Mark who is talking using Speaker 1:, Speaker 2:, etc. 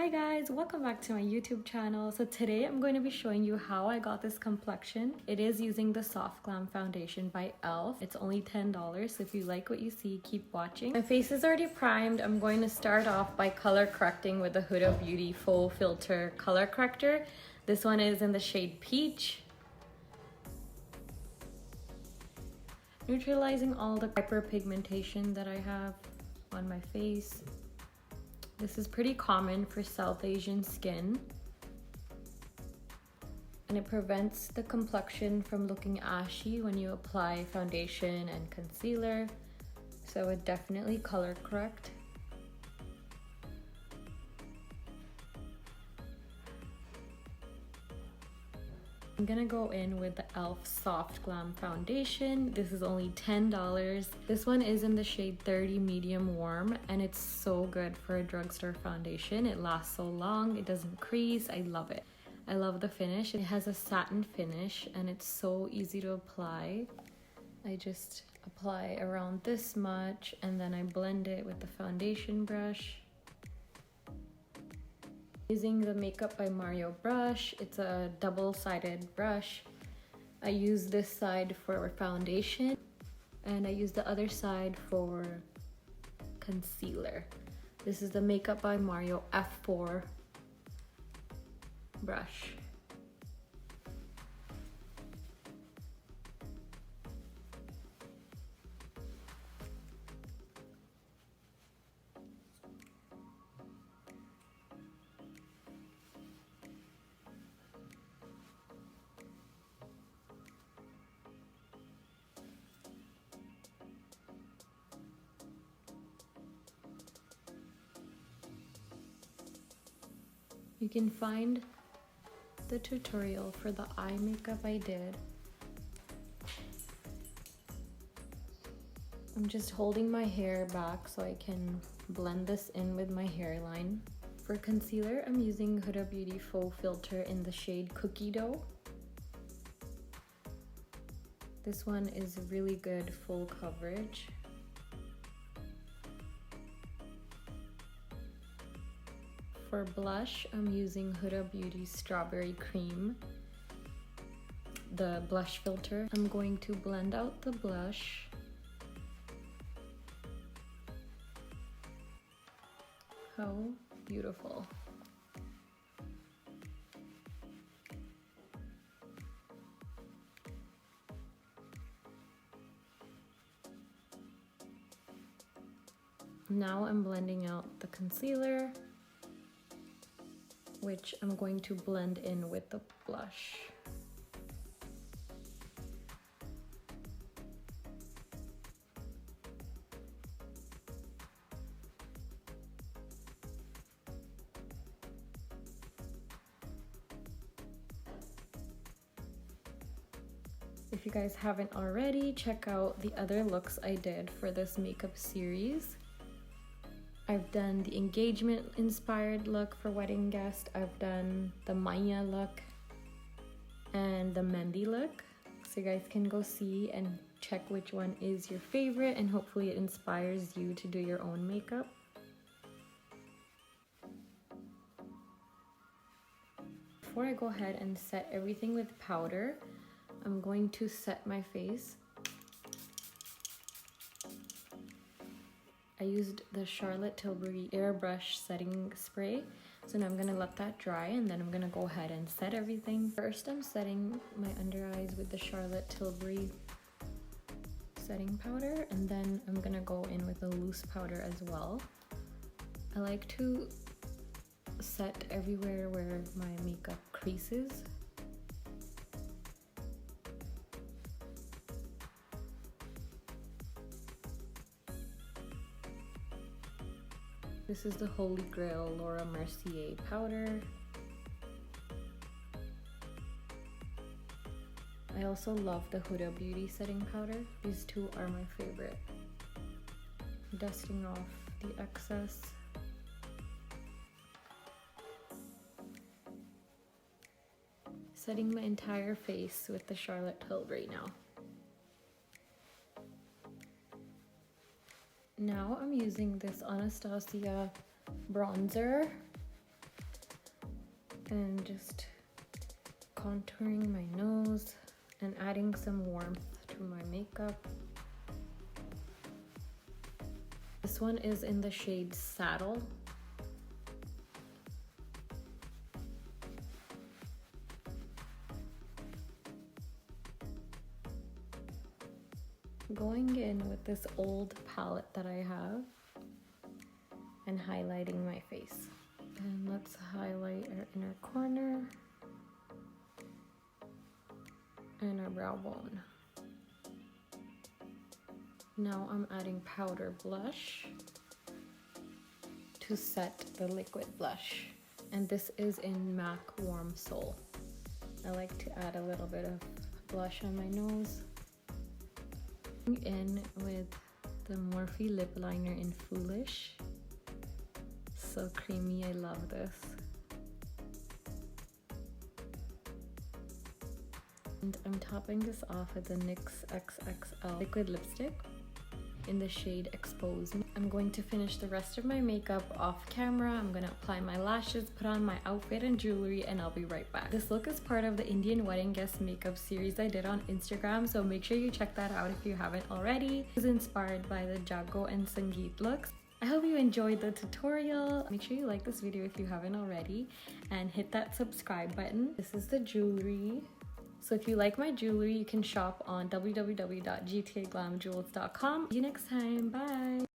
Speaker 1: Hi guys, welcome back to my YouTube channel. So today I'm going to be showing you how I got this complexion. It is using the Soft Glam foundation by e.l.f. It's only $10, so if you like what you see, keep watching. My face is already primed. I'm going to start off by color correcting with the Huda Beauty Full Filter Color Corrector. This one is in the shade Peach. Neutralizing all the hyperpigmentation that I have on my face. This is pretty common for South Asian skin, and it prevents the complexion from looking ashy when you apply foundation and concealer, so it definitely color correct. I'm gonna go in with the e.l.f. Soft Glam foundation. This is only $10. This one is in the shade 30 medium warm, and it's so good for a drugstore foundation. It lasts so long, it doesn't crease. I love it. I love the finish. It has a satin finish and it's so easy to apply. I just apply around this much and then I blend it with the foundation brush. Using the Makeup by Mario brush. It's a double-sided brush. I use this side for foundation and I use the other side for concealer. This is the Makeup by Mario F4 brush. You can find the tutorial for the eye makeup I did. I'm just holding my hair back so I can blend this in with my hairline. For concealer, I'm using Huda Beauty Faux Filter in the shade Cookie Dough. This one is really good full coverage. For blush, I'm using Huda Beauty Strawberry Cream, the blush filter. I'm going to blend out the blush. How beautiful. Now I'm blending out the concealer, which I'm going to blend in with the blush. If you guys haven't already, check out the other looks I did for this makeup series. I've done the engagement inspired look for wedding guest. I've done the Maya look and the Mendi look. So you guys can go see and check which one is your favorite, and hopefully it inspires you to do your own makeup. Before I go ahead and set everything with powder, I'm going to set my face. I used the Charlotte Tilbury Airbrush setting spray. So now I'm gonna let that dry and then I'm gonna go ahead and set everything. First, I'm setting my under eyes with the Charlotte Tilbury setting powder, and then I'm gonna go in with a loose powder as well. I like to set everywhere where my makeup creases. This is the Holy Grail Laura Mercier powder. I also love the Huda Beauty setting powder. These two are my favorite. Dusting off the excess. Setting my entire face with the Charlotte Tilbury now. Now I'm using this Anastasia bronzer and just contouring my nose and adding some warmth to my makeup. This one is in the shade Saddle. Going in with this old palette that I have and highlighting my face. And let's highlight our inner corner and our brow bone. Now I'm adding powder blush to set the liquid blush. And this is in MAC Warm Soul. I like to add a little bit of blush on my nose. In with the Morphe lip liner in Foolish. So creamy, I love this. And I'm topping this off with the NYX XXL liquid lipstick in the shade Expose Me. I'm going to finish the rest of my makeup off camera. I'm gonna apply my lashes, put on my outfit and jewelry, and I'll be right back. This look is part of the Indian wedding guest makeup series I did on Instagram, so make sure you check that out if you haven't already. It was inspired by the Jago and Sangeet looks. I hope you enjoyed the tutorial. Make sure you like this video if you haven't already and hit that subscribe button. This is the jewelry. So if you like my jewelry, you can shop on www.gtaglamjewels.com. See you next time. Bye.